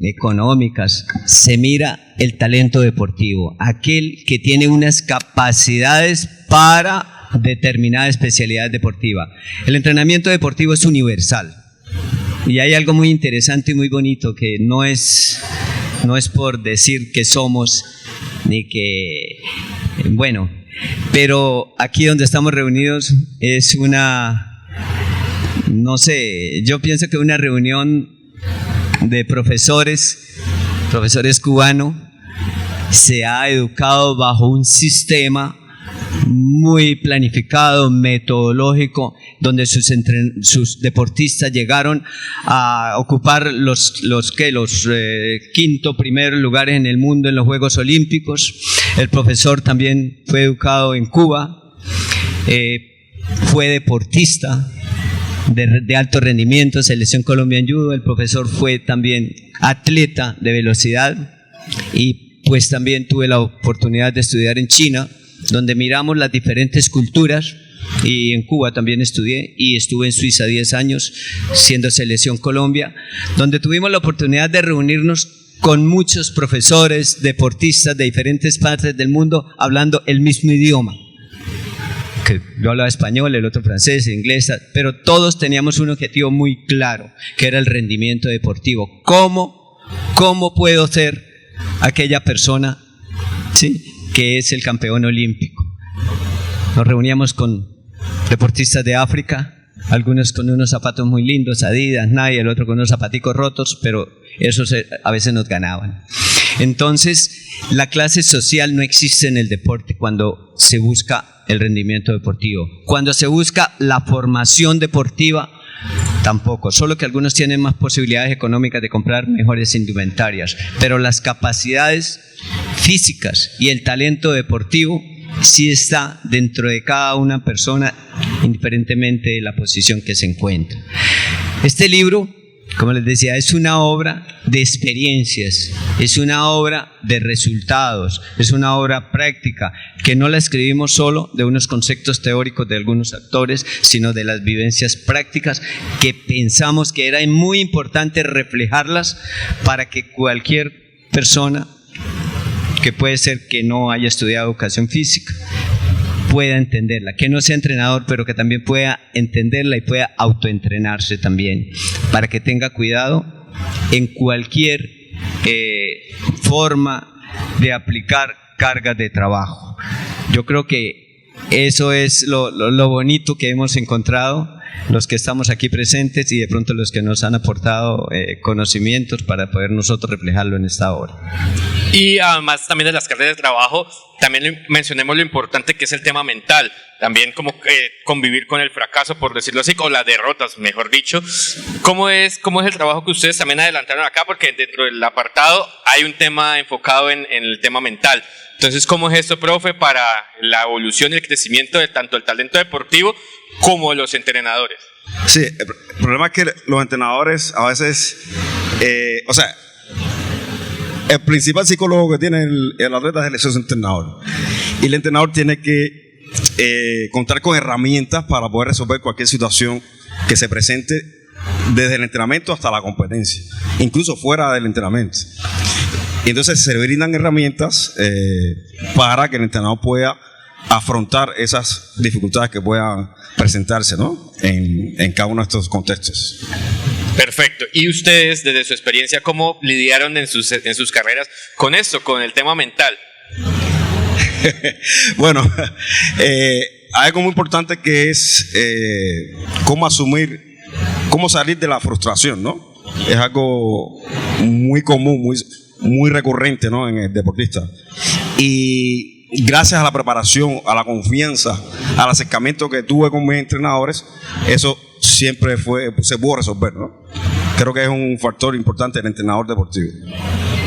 Speaker 3: económicas. Se mira el talento deportivo, aquel que tiene unas capacidades para determinada especialidad deportiva. El entrenamiento deportivo es universal, y hay algo muy interesante y muy bonito, que no es por decir que somos, ni que, bueno, pero aquí donde estamos reunidos es una, no sé, yo pienso que una reunión de profesores cubanos. Se ha educado bajo un sistema muy planificado, metodológico, donde sus deportistas llegaron a ocupar los quinto primeros lugares en el mundo en los Juegos Olímpicos. El profesor también fue educado en Cuba, fue deportista de alto rendimiento, Selección Colombia en judo. El profesor fue también atleta de velocidad, y pues también tuve la oportunidad de estudiar en China, donde miramos las diferentes culturas, y en Cuba también estudié, y estuve en Suiza 10 años siendo Selección Colombia, donde tuvimos la oportunidad de reunirnos con muchos profesores, deportistas de diferentes partes del mundo, hablando el mismo idioma. Que yo hablaba español, el otro francés, inglés, pero todos teníamos un objetivo muy claro, que era el rendimiento deportivo. ¿Cómo puedo ser aquella persona, ¿sí?, que es el campeón olímpico? Nos reuníamos con deportistas de África, algunos con unos zapatos muy lindos, Adidas, Nike, el otro con unos zapaticos rotos, pero esos a veces nos ganaban. Entonces, la clase social no existe en el deporte cuando se busca el rendimiento deportivo. Cuando se busca la formación deportiva, tampoco, solo que algunos tienen más posibilidades económicas de comprar mejores indumentarias, pero las capacidades físicas y el talento deportivo sí está dentro de cada una persona, indiferentemente de la posición que se encuentra. Este libro, como les decía, es una obra de experiencias, es una obra de resultados, es una obra práctica, que no la escribimos solo de unos conceptos teóricos de algunos autores, sino de las vivencias prácticas que pensamos que era muy importante reflejarlas para que cualquier persona, que puede ser que no haya estudiado educación física, pueda entenderla, que no sea entrenador, pero que también pueda entenderla y pueda autoentrenarse también, para que tenga cuidado en cualquier forma de aplicar cargas de trabajo. Yo creo que eso es lo bonito que hemos encontrado, los que estamos aquí presentes y de pronto los que nos han aportado conocimientos para poder nosotros reflejarlo en esta obra.
Speaker 1: Y además también de las cargas de trabajo, también mencionemos lo importante que es el tema mental, también como convivir con el fracaso, por decirlo así, o las derrotas, mejor dicho. ¿Cómo es el trabajo que ustedes también adelantaron acá? Porque dentro del apartado hay un tema enfocado en el tema mental. Entonces, ¿cómo es esto, profe, para la evolución y el crecimiento de tanto el talento deportivo como de los entrenadores?
Speaker 4: Sí, el problema es que los entrenadores a veces, el principal psicólogo que tiene el atleta es el entrenador. Y el entrenador tiene que contar con herramientas para poder resolver cualquier situación que se presente desde el entrenamiento hasta la competencia, incluso fuera del entrenamiento. Y entonces se brindan herramientas para que el entrenador pueda afrontar esas dificultades que puedan presentarse, ¿no? en cada uno de estos contextos.
Speaker 1: Perfecto. ¿Y ustedes, desde su experiencia, cómo lidiaron en sus carreras con esto, con el tema mental?
Speaker 4: Bueno, hay algo muy importante que es cómo salir de la frustración, ¿no? Es algo muy común, muy recurrente, ¿no? En el deportista. Y gracias a la preparación, a la confianza, al acercamiento que tuve con mis entrenadores, eso siempre se pudo resolver, ¿no? Creo que es un factor importante el entrenador deportivo.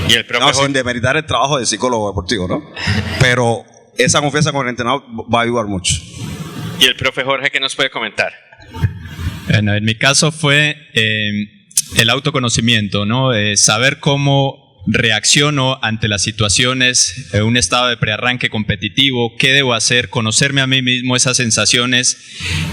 Speaker 1: Y el profesor,
Speaker 4: no, sin demeritar el trabajo del psicólogo deportivo, ¿no? Pero esa confianza con el entrenador va a ayudar mucho.
Speaker 1: ¿Y el profe Jorge qué nos puede comentar?
Speaker 2: Bueno, en mi caso fue el autoconocimiento, ¿no? Saber cómo reacciono ante las situaciones, un estado de prearranque competitivo, qué debo hacer, conocerme a mí mismo, esas sensaciones.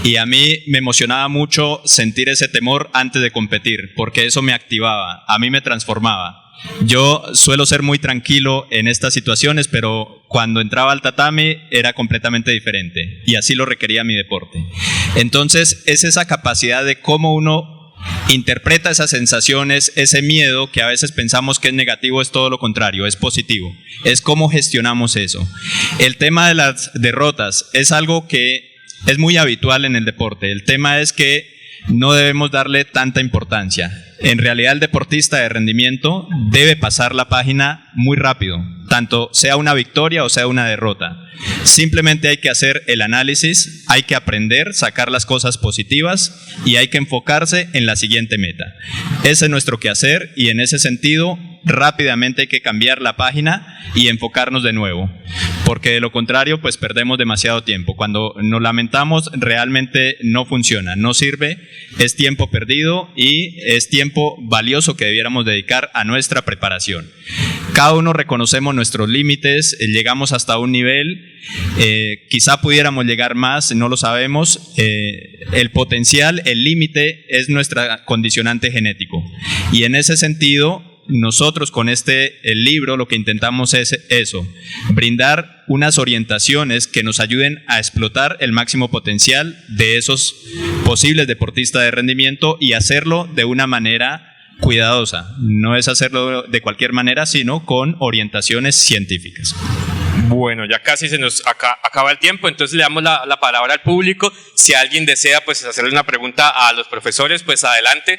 Speaker 2: Y a mí me emocionaba mucho sentir ese temor antes de competir, porque eso me activaba, a mí me transformaba. Yo suelo ser muy tranquilo en estas situaciones, pero cuando entraba al tatami era completamente diferente, y así lo requería mi deporte. Entonces es esa capacidad de cómo uno interpreta esas sensaciones, ese miedo que a veces pensamos que es negativo, es todo lo contrario, es positivo. Es cómo gestionamos eso. El tema de las derrotas es algo que es muy habitual en el deporte. El tema es que no debemos darle tanta importancia. En realidad el deportista de rendimiento debe pasar la página muy rápido, tanto sea una victoria o sea una derrota. Simplemente hay que hacer el análisis, hay que aprender, sacar las cosas positivas y hay que enfocarse en la siguiente meta. Ese es nuestro quehacer y en ese sentido rápidamente hay que cambiar la página y enfocarnos de nuevo, porque de lo contrario pues perdemos demasiado tiempo. Cuando nos lamentamos realmente no funciona, no sirve, es tiempo perdido y es tiempo valioso que debiéramos dedicar a nuestra preparación. Cada uno reconocemos nuestros límites, llegamos hasta un nivel, quizá pudiéramos llegar más, no lo sabemos. El potencial, el límite es nuestra condicionante genético y en ese sentido nosotros con el libro lo que intentamos es eso, brindar unas orientaciones que nos ayuden a explotar el máximo potencial de esos posibles deportistas de rendimiento y hacerlo de una manera cuidadosa. No es hacerlo de cualquier manera, sino con orientaciones científicas.
Speaker 1: Bueno, ya casi se nos acaba el tiempo, entonces le damos la palabra al público. Si alguien desea pues hacerle una pregunta a los profesores, pues adelante.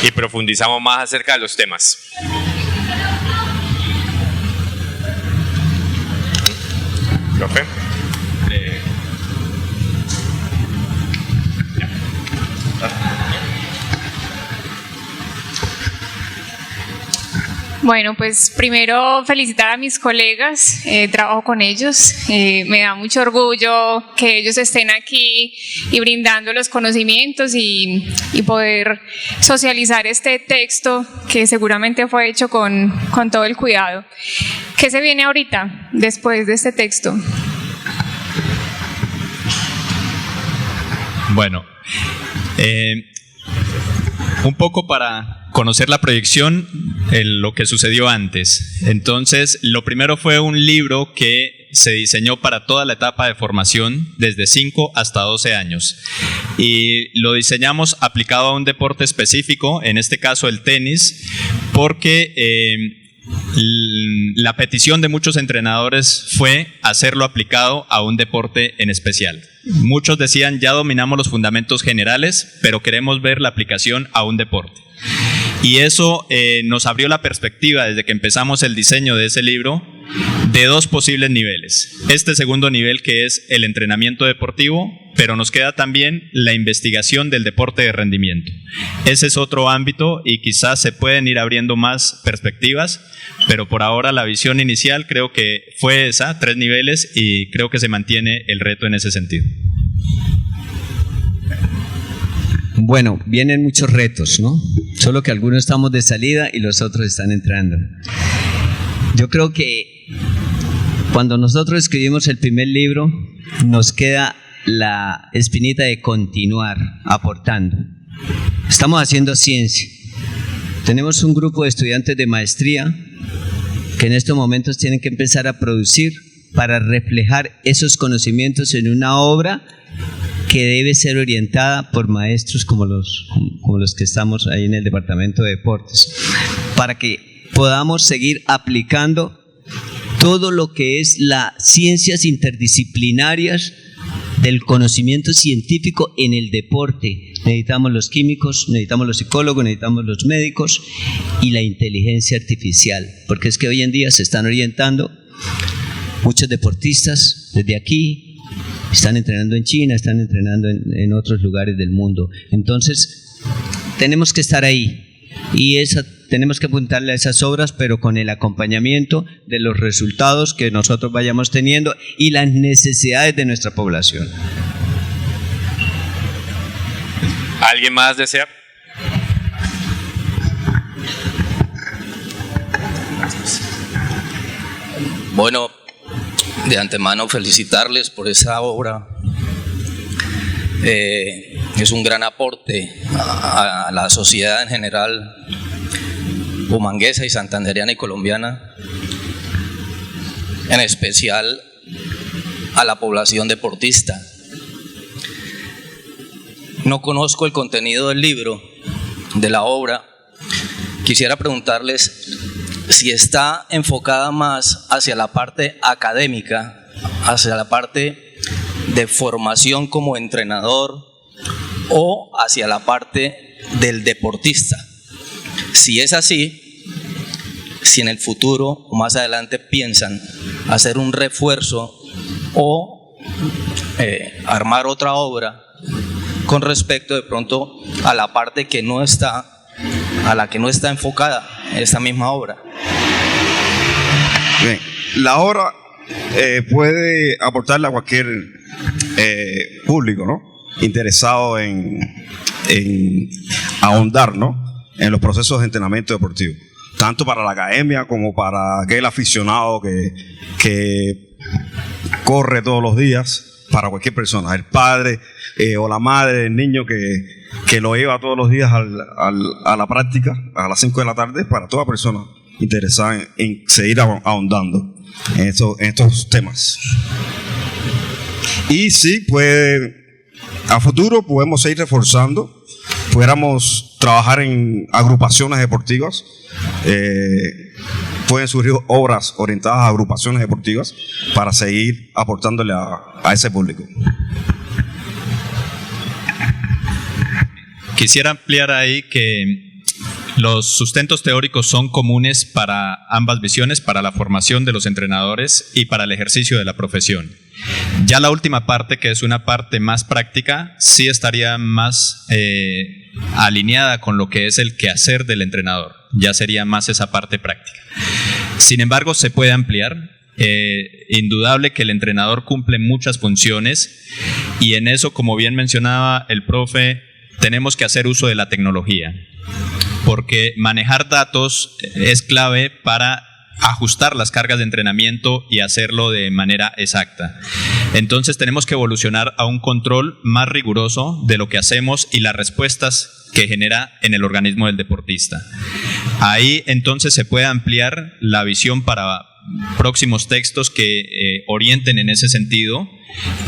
Speaker 1: Y profundizamos más acerca de los temas. ¿Profe?
Speaker 5: Bueno, pues primero felicitar a mis colegas, trabajo con ellos, me da mucho orgullo que ellos estén aquí y brindando los conocimientos y poder socializar este texto que seguramente fue hecho con todo el cuidado. ¿Qué se viene ahorita después de este texto?
Speaker 2: Bueno, un poco para conocer la proyección, lo que sucedió antes. Entonces, lo primero fue un libro que se diseñó para toda la etapa de formación, desde 5 hasta 12 años. Y lo diseñamos aplicado a un deporte específico, en este caso el tenis, porque la petición de muchos entrenadores fue hacerlo aplicado a un deporte en especial. Muchos decían, ya dominamos los fundamentos generales, pero queremos ver la aplicación a un deporte. Y eso nos abrió la perspectiva desde que empezamos el diseño de ese libro de dos posibles niveles. Este segundo nivel, que es el entrenamiento deportivo, pero nos queda también la investigación del deporte de rendimiento. Ese es otro ámbito y quizás se pueden ir abriendo más perspectivas, pero por ahora la visión inicial creo que fue esa, 3 niveles, y creo que se mantiene el reto en ese sentido.
Speaker 3: Bueno, vienen muchos retos, ¿no? Solo que algunos estamos de salida y los otros están entrando. Yo creo que cuando nosotros escribimos el primer libro, nos queda la espinita de continuar aportando. Estamos haciendo ciencia. Tenemos un grupo de estudiantes de maestría que en estos momentos tienen que empezar a producir para reflejar esos conocimientos en una obra que debe ser orientada por maestros como los que estamos ahí en el Departamento de Deportes, para que podamos seguir aplicando todo lo que es las ciencias interdisciplinarias del conocimiento científico en el deporte. Necesitamos los químicos, necesitamos los psicólogos, necesitamos los médicos y la inteligencia artificial, porque es que hoy en día se están orientando muchos deportistas desde aquí. Están entrenando en China, están entrenando en otros lugares del mundo. Entonces, tenemos que estar ahí y tenemos que apuntarle a esas obras, pero con el acompañamiento de los resultados que nosotros vayamos teniendo y las necesidades de nuestra población.
Speaker 1: ¿Alguien más desea?
Speaker 6: Bueno, de antemano felicitarles por esa obra. Es un gran aporte a la sociedad en general, humanguesa y santandereana y colombiana, en especial a la población deportista. No conozco el contenido del libro, de la obra. Quisiera preguntarles si está enfocada más hacia la parte académica, hacia la parte de formación como entrenador o hacia la parte del deportista. Si es así, si en el futuro o más adelante piensan hacer un refuerzo o armar otra obra con respecto de pronto a la parte que no está, a la que no está enfocada esta misma obra.
Speaker 4: Bien, la obra puede aportarle a cualquier público, ¿no? Interesado en ahondar, ¿no? En los procesos de entrenamiento deportivo, tanto para la academia como para aquel aficionado que corre todos los días, para cualquier persona, el padre o la madre del niño que lo lleva todos los días a la práctica a las 5 de la tarde, para toda persona interesada en seguir ahondando en estos temas. Y sí, pues a futuro podemos seguir reforzando, pudiéramos trabajar en agrupaciones deportivas, pueden surgir obras orientadas a agrupaciones deportivas para seguir aportándole a ese público.
Speaker 2: Quisiera ampliar ahí que los sustentos teóricos son comunes para ambas visiones, para la formación de los entrenadores y para el ejercicio de la profesión. Ya la última parte, que es una parte más práctica, sí estaría más alineada con lo que es el quehacer del entrenador. Ya sería más esa parte práctica. Sin embargo, se puede ampliar. Indudable que el entrenador cumple muchas funciones y en eso, como bien mencionaba el profe, tenemos que hacer uso de la tecnología, porque manejar datos es clave para ajustar las cargas de entrenamiento y hacerlo de manera exacta. Entonces tenemos que evolucionar a un control más riguroso de lo que hacemos y las respuestas que genera en el organismo del deportista. Ahí entonces se puede ampliar la visión para próximos textos que orienten en ese sentido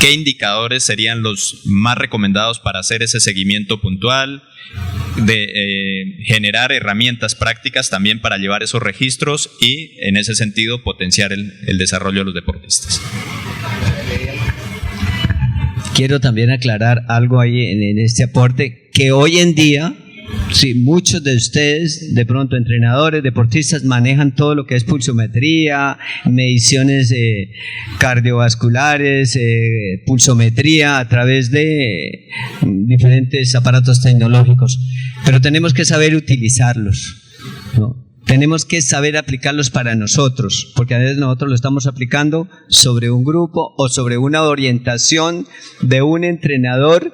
Speaker 2: qué indicadores serían los más recomendados para hacer ese seguimiento puntual, de generar herramientas prácticas también para llevar esos registros y, en ese sentido, potenciar el desarrollo de los deportistas.
Speaker 3: Quiero también aclarar algo ahí en este aporte, que hoy en día, sí, muchos de ustedes, de pronto entrenadores, deportistas, manejan todo lo que es pulsometría, mediciones cardiovasculares, pulsometría a través de diferentes aparatos tecnológicos, pero tenemos que saber utilizarlos, ¿no? Tenemos que saber aplicarlos para nosotros, porque a veces nosotros lo estamos aplicando sobre un grupo o sobre una orientación de un entrenador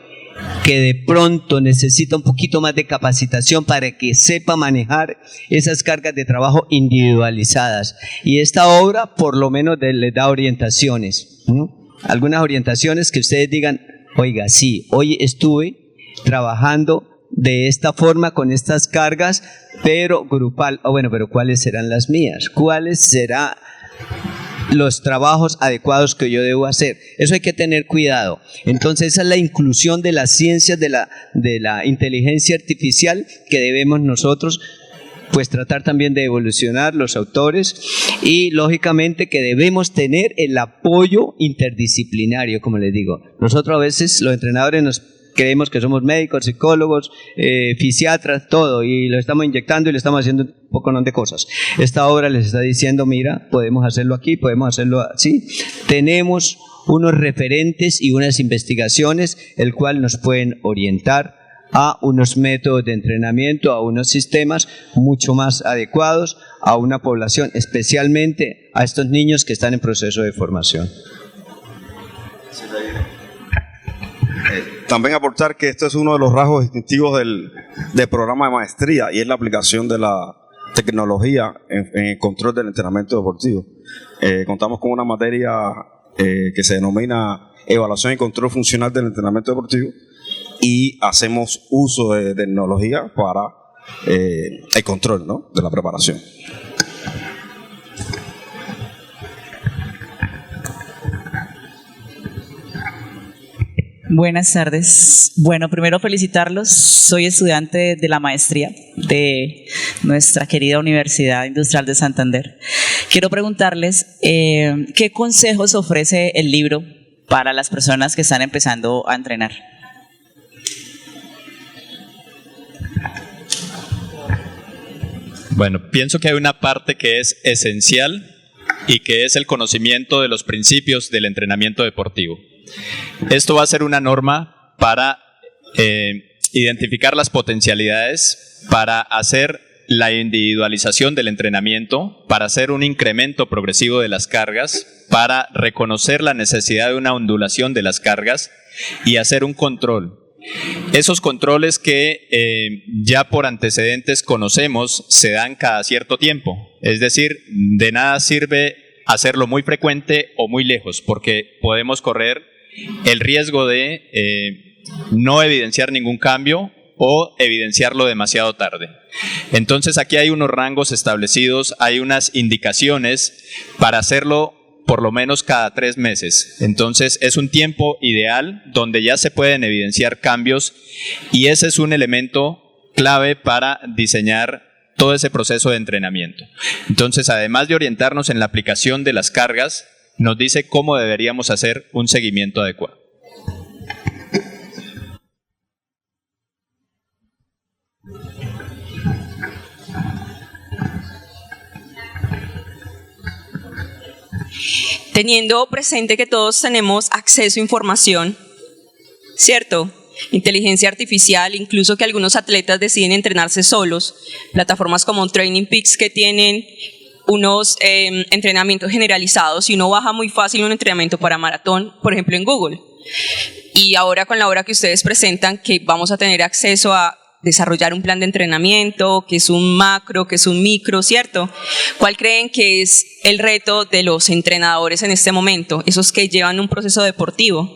Speaker 3: que de pronto necesita un poquito más de capacitación para que sepa manejar esas cargas de trabajo individualizadas. Y esta obra por lo menos les da orientaciones, ¿no? Algunas orientaciones que ustedes digan, oiga, sí, hoy estuve trabajando de esta forma, con estas cargas, pero grupal. Bueno, pero ¿cuáles serán las mías? ¿Cuáles serán los trabajos adecuados que yo debo hacer? Eso hay que tener cuidado. Entonces esa es la inclusión de las ciencias de la inteligencia artificial que debemos nosotros pues tratar también de evolucionar los autores, y lógicamente que debemos tener el apoyo interdisciplinario, como les digo. Nosotros a veces los entrenadores nos creemos que somos médicos, psicólogos, fisiatras, todo, y lo estamos inyectando y le estamos haciendo un poco de cosas. Esta obra les está diciendo, mira, podemos hacerlo aquí, podemos hacerlo así. Tenemos unos referentes y unas investigaciones, el cual nos pueden orientar a unos métodos de entrenamiento, a unos sistemas mucho más adecuados a una población, especialmente a estos niños que están en proceso de formación.
Speaker 4: También aportar que esto es uno de los rasgos distintivos del programa de maestría, y es la aplicación de la tecnología en el control del entrenamiento deportivo. Contamos con una materia que se denomina evaluación y control funcional del entrenamiento deportivo, y hacemos uso de tecnología para el control, ¿no?, de la preparación.
Speaker 7: Buenas tardes. Bueno, primero felicitarlos. Soy estudiante de la maestría de nuestra querida Universidad Industrial de Santander. Quiero preguntarles ¿qué consejos ofrece el libro para las personas que están empezando a entrenar?
Speaker 2: Bueno, pienso que hay una parte que es esencial y que es el conocimiento de los principios del entrenamiento deportivo. Esto va a ser una norma para identificar las potencialidades, para hacer la individualización del entrenamiento, para hacer un incremento progresivo de las cargas, para reconocer la necesidad de una ondulación de las cargas y hacer un control. Esos controles que ya por antecedentes conocemos se dan cada cierto tiempo, es decir, de nada sirve hacerlo muy frecuente o muy lejos, porque podemos correr el riesgo de no evidenciar ningún cambio o evidenciarlo demasiado tarde. Entonces aquí hay unos rangos establecidos, hay unas indicaciones para hacerlo por lo menos cada 3 meses. Entonces es un tiempo ideal donde ya se pueden evidenciar cambios, y ese es un elemento clave para diseñar todo ese proceso de entrenamiento. Entonces, además de orientarnos en la aplicación de las cargas, nos dice cómo deberíamos hacer un seguimiento adecuado.
Speaker 8: Teniendo presente que todos tenemos acceso a información, ¿cierto? Inteligencia artificial, incluso que algunos atletas deciden entrenarse solos, plataformas como Training Peaks que tienen unos entrenamientos generalizados, y uno baja muy fácil un entrenamiento para maratón, por ejemplo en Google. Y ahora con la obra que ustedes presentan, que vamos a tener acceso a desarrollar un plan de entrenamiento, que es un macro, que es un micro, ¿cierto? ¿Cuál creen que es el reto de los entrenadores en este momento? Esos que llevan un proceso deportivo,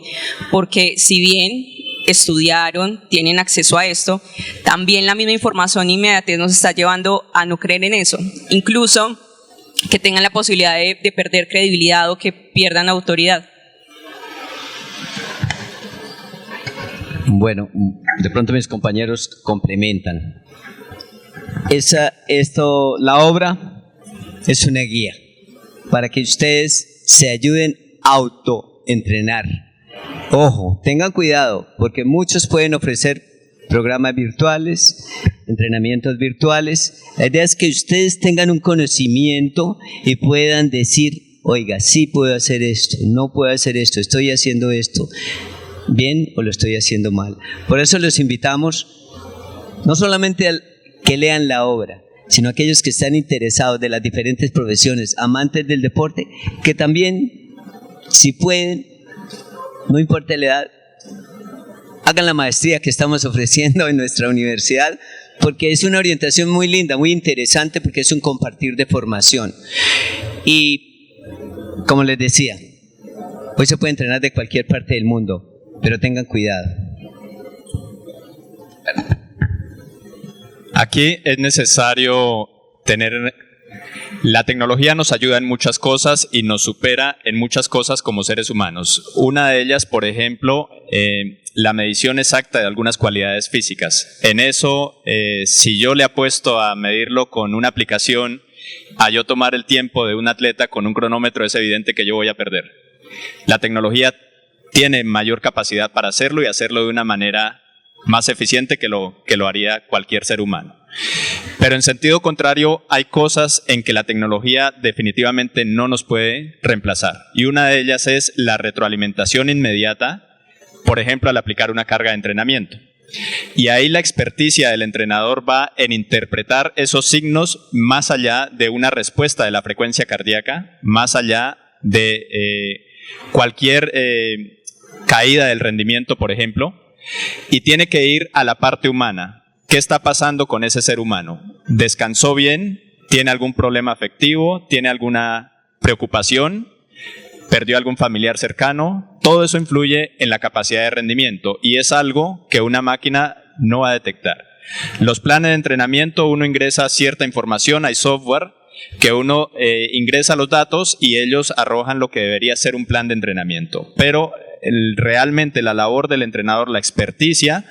Speaker 8: porque si bien estudiaron, tienen acceso a esto, también la misma información inmediata nos está llevando a no creer en eso, incluso que tengan la posibilidad de perder credibilidad o que pierdan autoridad.
Speaker 3: Bueno, de pronto mis compañeros complementan. La obra es una guía para que ustedes se ayuden a autoentrenar. Ojo, tengan cuidado, porque muchos pueden ofrecer programas virtuales, entrenamientos virtuales. La idea es que ustedes tengan un conocimiento y puedan decir, oiga, sí puedo hacer esto, no puedo hacer esto, estoy haciendo esto bien o lo estoy haciendo mal. Por eso los invitamos no solamente a que lean la obra, sino a aquellos que están interesados de las diferentes profesiones, amantes del deporte, que también, si pueden, no importa la edad, hagan la maestría que estamos ofreciendo en nuestra universidad, porque es una orientación muy linda, muy interesante, porque es un compartir de formación. Y, como les decía, hoy se puede entrenar de cualquier parte del mundo, pero tengan cuidado.
Speaker 2: Aquí es necesario tener... La tecnología nos ayuda en muchas cosas y nos supera en muchas cosas como seres humanos. Una de ellas, por ejemplo, la medición exacta de algunas cualidades físicas. En eso, si yo le apuesto a medirlo con una aplicación, a yo tomar el tiempo de un atleta con un cronómetro, es evidente que yo voy a perder. La tecnología tiene mayor capacidad para hacerlo y hacerlo de una manera más eficiente que lo haría cualquier ser humano. Pero en sentido contrario, hay cosas en que la tecnología definitivamente no nos puede reemplazar. Y una de ellas es la retroalimentación inmediata, por ejemplo, al aplicar una carga de entrenamiento. Y ahí la experticia del entrenador va en interpretar esos signos más allá de una respuesta de la frecuencia cardíaca, más allá de cualquier caída del rendimiento, por ejemplo, y tiene que ir a la parte humana. ¿Qué está pasando con ese ser humano? ¿Descansó bien? ¿Tiene algún problema afectivo? ¿Tiene alguna preocupación? ¿Perdió algún familiar cercano? Todo eso influye en la capacidad de rendimiento y es algo que una máquina no va a detectar. Los planes de entrenamiento, uno ingresa cierta información, hay software que uno ingresa los datos y ellos arrojan lo que debería ser un plan de entrenamiento. Pero realmente la labor del entrenador, la experticia,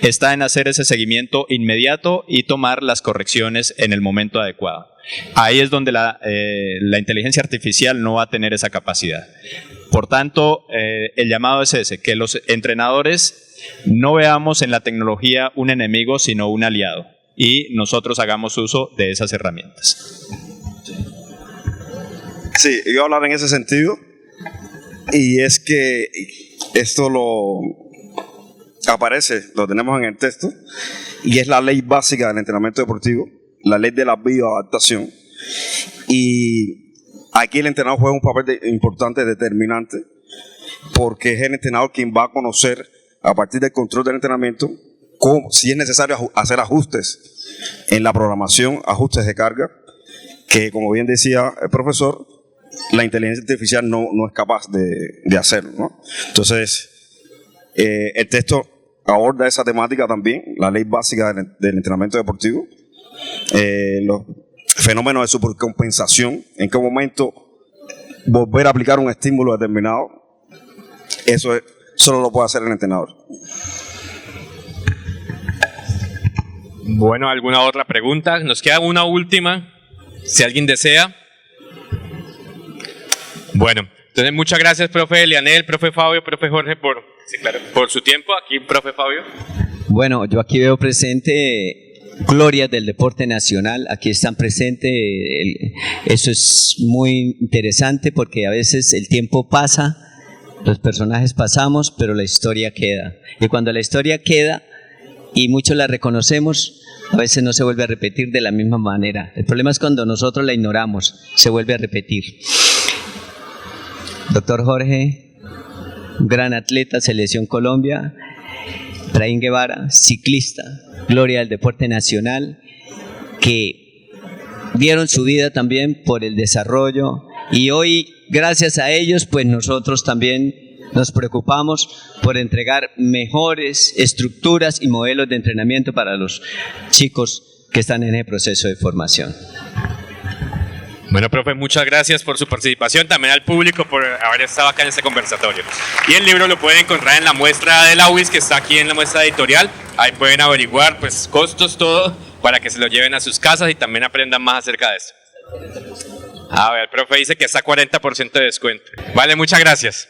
Speaker 2: está en hacer ese seguimiento inmediato y tomar las correcciones en el momento adecuado. Ahí es donde la inteligencia artificial no va a tener esa capacidad. Por tanto, el llamado es ese, que los entrenadores no veamos en la tecnología un enemigo, sino un aliado, y nosotros hagamos uso de esas herramientas.
Speaker 4: Sí, yo hablar en ese sentido, y es que esto lo aparece, lo tenemos en el texto, y es la ley básica del entrenamiento deportivo, la ley de la bioadaptación, y aquí el entrenador juega un papel importante, determinante, porque es el entrenador quien va a conocer, a partir del control del entrenamiento, si es necesario hacer ajustes en la programación, ajustes de carga, que como bien decía el profesor, la inteligencia artificial no es capaz de hacerlo, ¿no? Entonces, el texto aborda esa temática también, la ley básica del entrenamiento deportivo, los fenómenos de supercompensación, en qué momento volver a aplicar un estímulo determinado, eso solo lo puede hacer el entrenador.
Speaker 1: Bueno, ¿alguna otra pregunta? Nos queda una última, si alguien desea. Bueno, entonces muchas gracias, profe Elianel, profe Fabio, profe Jorge, por su tiempo. Aquí, profe Fabio.
Speaker 3: Bueno, yo aquí veo presente glorias del deporte nacional, aquí están presentes, eso es muy interesante porque a veces el tiempo pasa, los personajes pasamos, pero la historia queda. Y cuando la historia queda y muchos la reconocemos, a veces no se vuelve a repetir de la misma manera. El problema es cuando nosotros la ignoramos, se vuelve a repetir. Doctor Jorge, gran atleta, Selección Colombia. Efraín Guevara, ciclista, gloria del deporte nacional, que dieron su vida también por el desarrollo y hoy, gracias a ellos, pues nosotros también nos preocupamos por entregar mejores estructuras y modelos de entrenamiento para los chicos que están en el proceso de formación.
Speaker 1: Bueno, profe, muchas gracias por su participación, también al público por haber estado acá en este conversatorio. Y el libro lo pueden encontrar en la muestra de la UIS, que está aquí en la muestra editorial. Ahí pueden averiguar pues costos, todo, para que se lo lleven a sus casas y también aprendan más acerca de esto. A ver, el profe dice que está 40% de descuento. Vale, muchas gracias.